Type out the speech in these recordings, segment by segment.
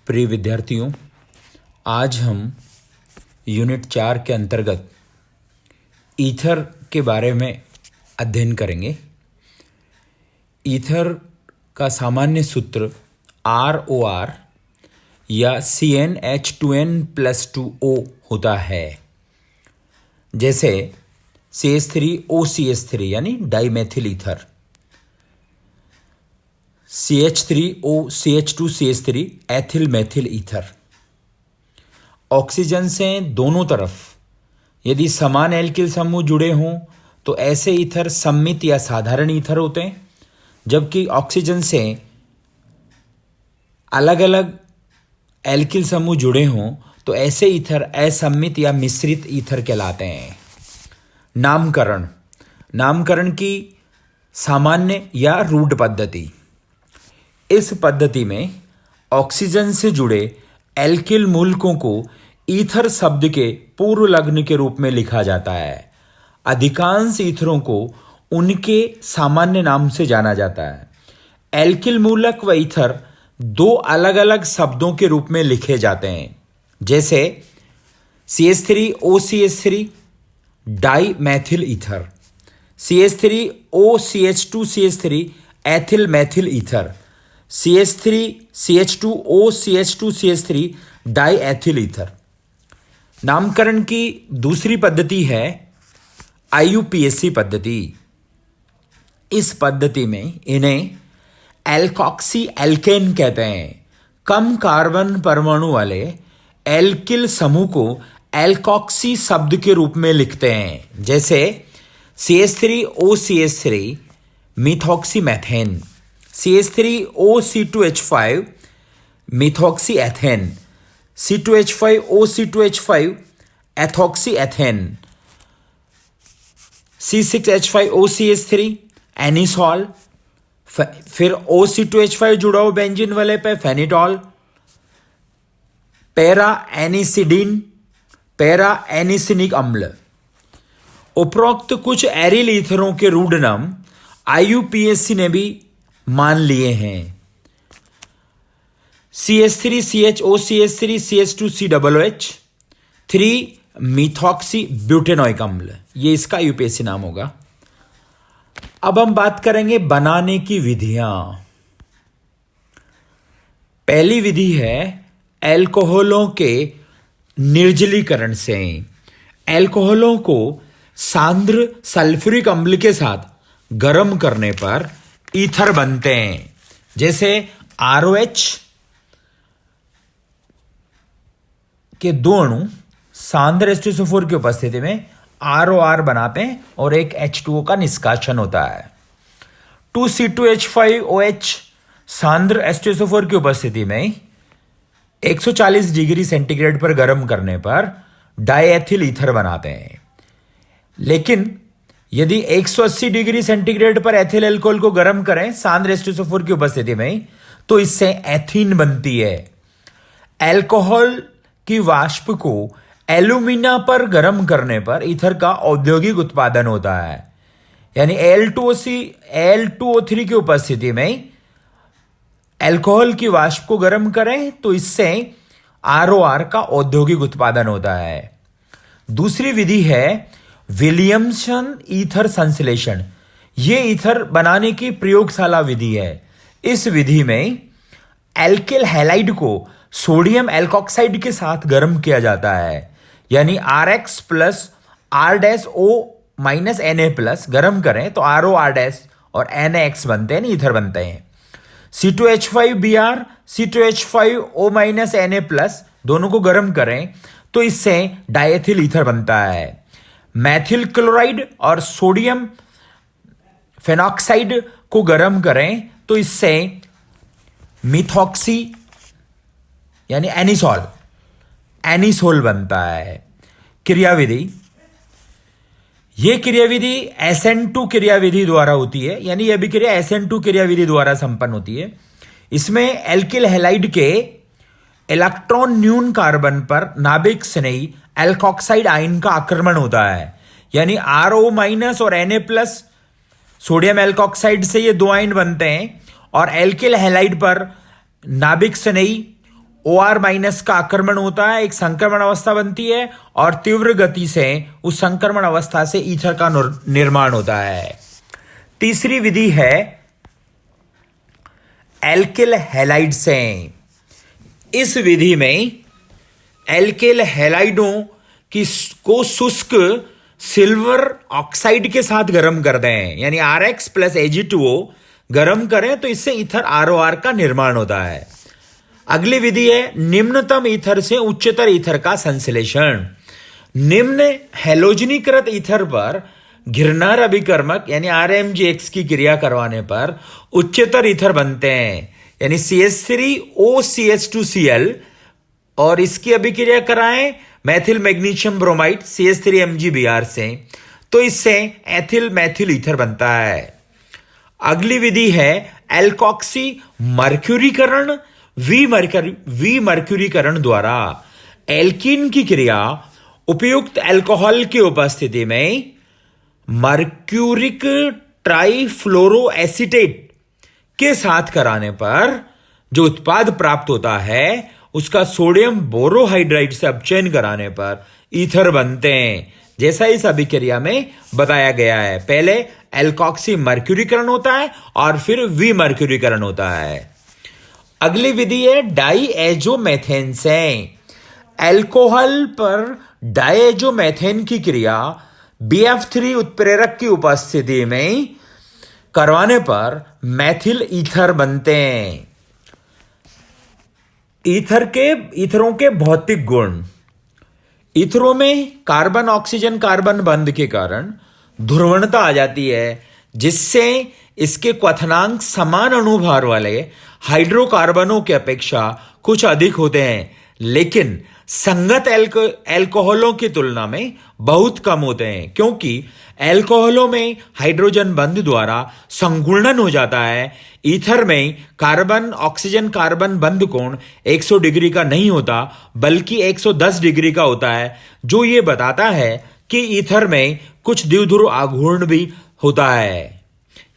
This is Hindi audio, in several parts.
प्रिय विद्यार्थियों, आज हम यूनिट 4 के अंतर्गत ईथर के बारे में अध्ययन करेंगे। ईथर का सामान्य सूत्र ROR या CnH2n+2O होता है। जैसे CH3OCH3 यानी dimethyl ether, CH3OCH2CH3 ethyl methyl ether. Oxygen से दोनों तरफ यदि समान एल्किल समूह जुड़े हों तो ऐसे ईथर सममित या साधारण ईथर होते हैं, जबकि ऑक्सीजन से अलग अलग एल्किल समूह जुड़े हों तो ऐसे ईथर असम्मित या मिश्रित ईथर कहलाते हैं। नामकरण की सामान्य या रूढ़ पद्धति। इस पद्धति में ऑक्सीजन से जुड़े एल्किल मूलकों को ईथर शब्द के पूर्व लग्न के रूप में लिखा जाता है। अधिकांश ईथरों को उनके सामान्य नाम से जाना जाता है। एल्किल मूलक व ईथर दो अलग अलग शब्दों के रूप में लिखे जाते हैं, जैसे CH3OCH3 dimethyl ether, CH3OCH2CH3 ethyl methyl ether, CH3CH2OCH2CH3 diethyl ether. नामकरण की दूसरी पद्धति है IUPAC पद्धति। इस पद्धति में इन्हें एल्कोक्सी एल्केन कहते हैं। कम कार्बन परमाणु वाले एल्किल समूह को एल्कोक्सी शब्द के रूप में लिखते हैं, जैसे CH3OCH3 methoxy methane, CH3OC2H5 methoxy ethane, C2H5OC2H5 ethoxy ethane, C6H5OCH3 anisole, फिर OC2H5 जुड़ा हो बेंजीन वाले पे फेनिटॉल, पैरा एनिसिडीन, पैरा एनिसिनिक अम्ल। उपरोक्त कुछ एरिल ईथरों के रूढ़ नाम IUPAC ने भी मान लिए हैं। CH3CHOCH3 CH2COOH 3 मिथॉक्सी ब्यूटेनोइक अम्ल, ये इसका IUPAC नाम होगा। अब हम बात करेंगे बनाने की विधियां। पहली विधि है एल्कोहलों के निर्जलीकरण से। एल्कोहलों को सांद्र सल्फ्यूरिक अम्ल के साथ गर्म करने पर ईथर बनते हैं, जैसे ROH के दो अणु सांद्र H2SO4 की उपस्थिति में ROR बनाते हैं और एक H2O का निष्कासन होता है। 2C2H5OH सांद्र H2SO4 की उपस्थिति में 140 डिग्री सेंटीग्रेड पर गर्म करने पर डायएथिल ईथर बनाते हैं। लेकिन यदि 180 डिग्री सेंटीग्रेड पर एथिल अल्कोहल को गर्म करें सांद्र H2SO4 की उपस्थिति में तो इससे एथीन बनती है। अल्कोहल की वाष्प को एल्यूमिना पर गर्म करने पर ईथर का औद्योगिक उत्पादन होता है, यानी Al2O3 की उपस्थिति में अल्कोहल की वाष्प को गर्म करें तो इससे ROR का औद्योगिक उत्पादन होता है। दूसरी विधि है विलियमसन ईथर संश्लेषण। यह ईथर बनाने की प्रयोगशाला विधि है। इस विधि में एल्किल हैलाइड को सोडियम एल्कोक्साइड के साथ गर्म किया जाता है, यानी RX प्लस R-O-Na गर्म करें तो ROR- और NaX बनते हैं, ईथर बनते हैं। C2H5Br, C2H5O-Na दोनों को गर्म करें तो इससे डायएथिल ईथर बनता है। मैथिल क्लोराइड और सोडियम फेनॉक्साइड को गर्म करें तो इससे मिथॉक्सी यानी एनिसोल बनता है। क्रियाविधि, यह क्रियाविधि SN2 क्रियाविधि द्वारा होती है, यानी यह भी क्रिया SN2 क्रियाविधि द्वारा संपन्न होती है। इसमें एल्किल हैलाइड के इलेक्ट्रॉन न्यून कार्बन पर नाभिक स्नेही एल्कोक्साइड आयन का आक्रमण होता है, यानी RO- और Na+ सोडियम एल्कोक्साइड से ये दो आयन बनते हैं और एल्किल हैलाइड पर नाभिक स्नेही ओ आर माइनस का आक्रमण होता है, एक संक्रमण अवस्था बनती है और तीव्र गति से उस संक्रमण अवस्था से ईथर का निर्माण होता है। तीसरी विधि है एल्किल हैलाइड से। इस विधि में एल्किल हैलाइडों की को शुष्क सिल्वर ऑक्साइड के साथ गर्म कर दें, यानी RX प्लस Ag2O गर्म करें तो इससे ईथर ROR का निर्माण होता है। अगली विधि है निम्नतम ईथर से उच्चतर ईथर का संश्लेषण। निम्न हैलोजनीकृत ईथर पर घिरनार अभिकर्मक यानी RMGX की क्रिया करवाने पर उच्चतर ईथर बनते हैं, यानी CH3OCH2Cl, और इसकी अभिक्रिया कराएं मैथिल मैग्नीशियम ब्रोमाइड CH3MgBr से, तो इससे एथिल मैथिल ईथर बनता है। अगली विधि है एल्कॉक्सी मर्क्यूरीकरण। विमर्क्यूरीकरण द्वारा एल्कीन की क्रिया उपयुक्त अल्कोहल की उपस्थिति में मर्क्यूरिक ट्राइफ्लोरोएसीटेट के साथ कराने पर जो उत्पाद प्राप्त होता है उसका सोडियम बोरोहाइड्राइड से अपचयन कराने पर ईथर बनते हैं, जैसा इस अभिक्रिया में बताया गया है। पहले एल्कॉक्सी मर्क्यूरीकरण होता है और फिर विमर्क्यूरीकरण होता है। अगली विधि है डाईएजोमेथेन से। अल्कोहल पर डाईएजोमेथेन की क्रिया BF3 उत्प्रेरक की उपस्थिति में करवाने पर मैथिल ईथर बनते हैं। ईथरों के भौतिक गुण। ईथरों में कार्बन ऑक्सीजन कार्बन बंध के कारण ध्रुवणता आ जाती है, जिससे इसके क्वथनांक समान अणुभार वाले हाइड्रोकार्बनों की अपेक्षा कुछ अधिक होते हैं, लेकिन संगत एल्कोहलों की तुलना में बहुत कम होते हैं, क्योंकि एल्कोहलों में हाइड्रोजन बंध द्वारा संघूर्णन हो जाता है। ईथर में कार्बन ऑक्सीजन कार्बन बंध कोण 100 डिग्री का नहीं होता बल्कि 110 डिग्री का होता है, जो ये बताता है कि ईथर में कुछ द्विध्रुव आघूर्ण भी होता है,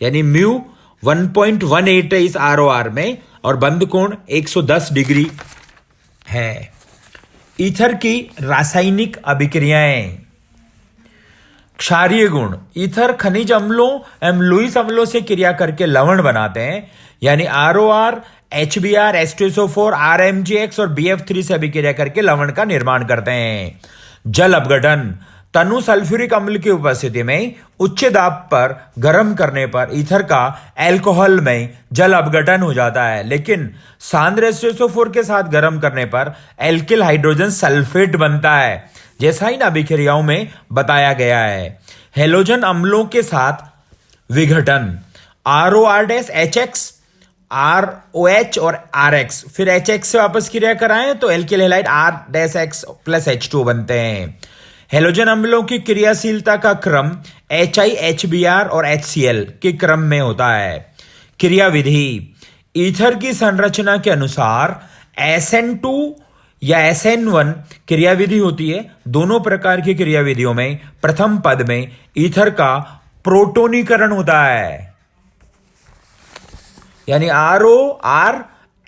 यानी म्यू 1.18 है इस ROR में और बंध कोण 110 डिग्री है। ईथर की रासायनिक अभिक्रियाएं। क्षारीय गुण। ईथर खनिज अम्लों एवं लुईस अम्लों से क्रिया करके लवण बनाते हैं, यानी ROR, HBr, H2SO4, RMGX और BF3 से अभिक्रिया करके लवण का निर्माण करते हैं। जल अपघटन। तनु सल्फ्यूरिक अम्ल की उपस्थिति में उच्च दाब पर गर्म करने पर ईथर का अल्कोहल में जल अपघटन हो जाता है, लेकिन सांद्र H2SO4 के साथ गर्म करने पर एल्किल हाइड्रोजन सल्फेट बनता है, जैसा इन अभिक्रियाओं में बताया गया है। हेलोजन अम्लों के साथ विघटन। ROR-HX, ROH और RX, फिर HX से वापस क्रिया कराएं तो alkyl halide R-X plus H2 बनते हैं। हेलोजन अम्लों की क्रियाशीलता का क्रम HI, HBr और HCl के क्रम में होता है। क्रिया विधि। ईथर की संरचना के अनुसार SN2 या SN1 क्रिया विधि होती है। दोनों प्रकार की क्रिया विधियों में प्रथम पद में ईथर का प्रोटोनीकरण होता है, यानी ROR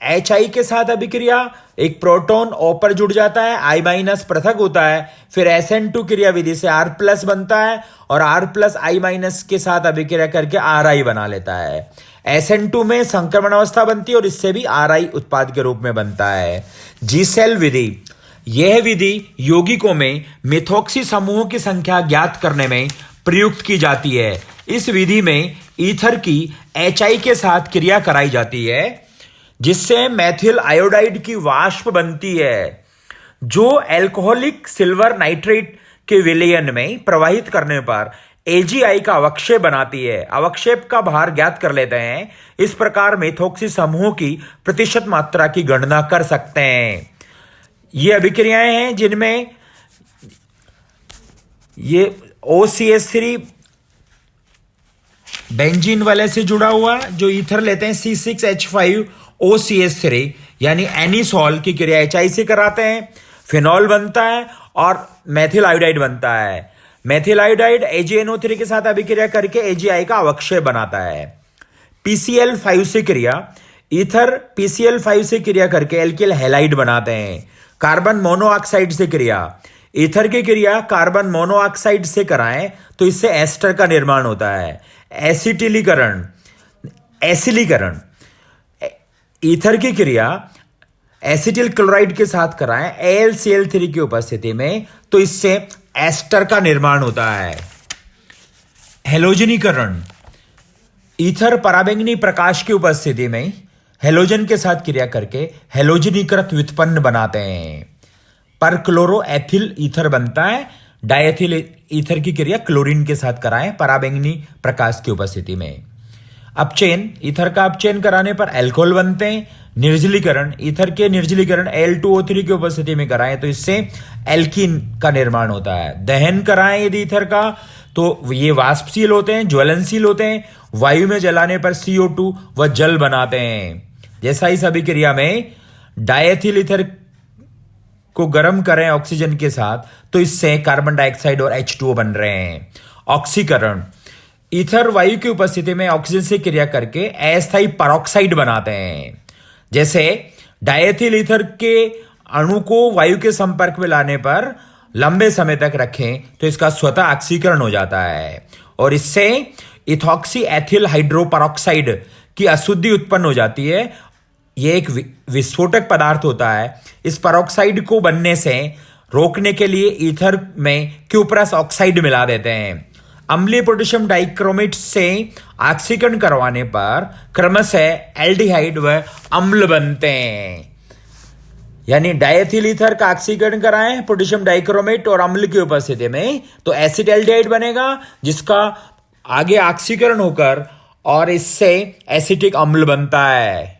HI के साथ अभिक्रिया, एक प्रोटॉन O पर जुड़ जाता है, I माइनस पृथक होता है, फिर SN2 क्रिया विधि से R प्लस बनता है और R प्लस I माइनस के साथ अभिक्रिया करके RI बना लेता है। SN2 में संक्रमण अवस्था बनती है और इससे भी RI उत्पाद के रूप में बनता है। G-सेल विधि। यह विधि यौगिकों में मिथॉक्सी समूहों की संख्या ज्ञात करने में प्रयुक्त की जाती है। इस विधि में ईथर की HI के साथ क्रिया कराई जाती है, जिससे मैथिल आयोडाइड की वाष्प बनती है, जो अल्कोहलिक सिल्वर नाइट्रेट के विलयन में प्रवाहित करने पर AgI का अवक्षेप बनाती है। अवक्षेप का भार ज्ञात कर लेते हैं। इस प्रकार मेथोक्सी समूहों की प्रतिशत मात्रा की गणना कर सकते हैं। ये अभिक्रियाएं हैं जिनमें ये OCH3 बेंजीन वाले से जुड़ा हुआ, जो ईथर लेते हैं C6H5OCH3 यानी एनिसॉल की क्रिया HI से कराते हैं, फिनॉल बनता है और मैथिल आयोडाइड बनता है। मैथिल आयोडाइड AgNO3 के साथ अभिक्रिया करके AgI का अवक्षेप बनाता है। PCl5 से क्रिया ईथर PCl5 से क्रिया करके एल्किल हैलाइड बनाते हैं। कार्बन मोनोऑक्साइड से क्रिया, ईथर की क्रिया कार्बन मोनोऑक्साइड से कराएं तो इससे एस्टर का निर्माण होता है। एसिटिलीकरण, एसिलीकरण, ईथर की क्रिया एसिटिल क्लोराइड के साथ कराएं AlCl3 की उपस्थिति में तो इससे एस्टर का निर्माण होता है। हेलोजनीकरण, ईथर पराबैंगनी प्रकाश की उपस्थिति में हेलोजन के साथ क्रिया करके हेलोजनीकृत व्युत्पन्न बनाते हैं। पर क्लोरो एथिल ईथर बनता है। डायथिल ईथर की क्रिया क्लोरीन के साथ कराएं पराबैंगनी प्रकाश की उपस्थिति में। अपचयन, ईथर का अपचयन कराने पर अल्कोहल बनते हैं। निर्जलीकरण, ईथर के निर्जलीकरण Al2O3 की उपस्थिति में कराएं तो इससे एल्कीन का निर्माण होता है। दहन कराएं यदि ईथर का तो ये वाष्पशील होते हैं, ज्वलनशील होते हैं। वायु में जलाने पर CO2 व जल बनाते हैं। जैसा इस अभिक्रिया में डायथिल ईथर को गर्म करें ऑक्सीजन के साथ तो इससे कार्बन डाइऑक्साइड और H2O बन रहे हैं। ऑक्सीकरण, ईथर वायु की उपस्थिति में ऑक्सीजन से क्रिया करके अस्थायी परऑक्साइड बनाते हैं। जैसे डायथिल ईथर के अणु को वायु के संपर्क में लाने पर लंबे समय तक रखें तो इसका स्वतः ऑक्सीकरण हो जाता है और इससे इथॉक्सी एथिल हाइड्रोपरऑक्साइड की अशुद्धि उत्पन्न हो जाती है। यह एक विस्फोटक पदार्थ होता है। इस परऑक्साइड को बनने से रोकने के लिए ईथर में क्यूप्रस ऑक्साइड मिला देते हैं। अम्लीय पोटेशियम डाइक्रोमेट से ऑक्सीकरण करवाने पर क्रमशः एल्डिहाइड व अम्ल बनते हैं। यानी डायथिल ईथर का ऑक्सीकरण कराएं पोटेशियम डाइक्रोमेट और अम्ल की उपस्थिति में तो एसिड एल्डिहाइड बनेगा जिसका आगे ऑक्सीकरण होकर और इससे एसिटिक अम्ल बनता है।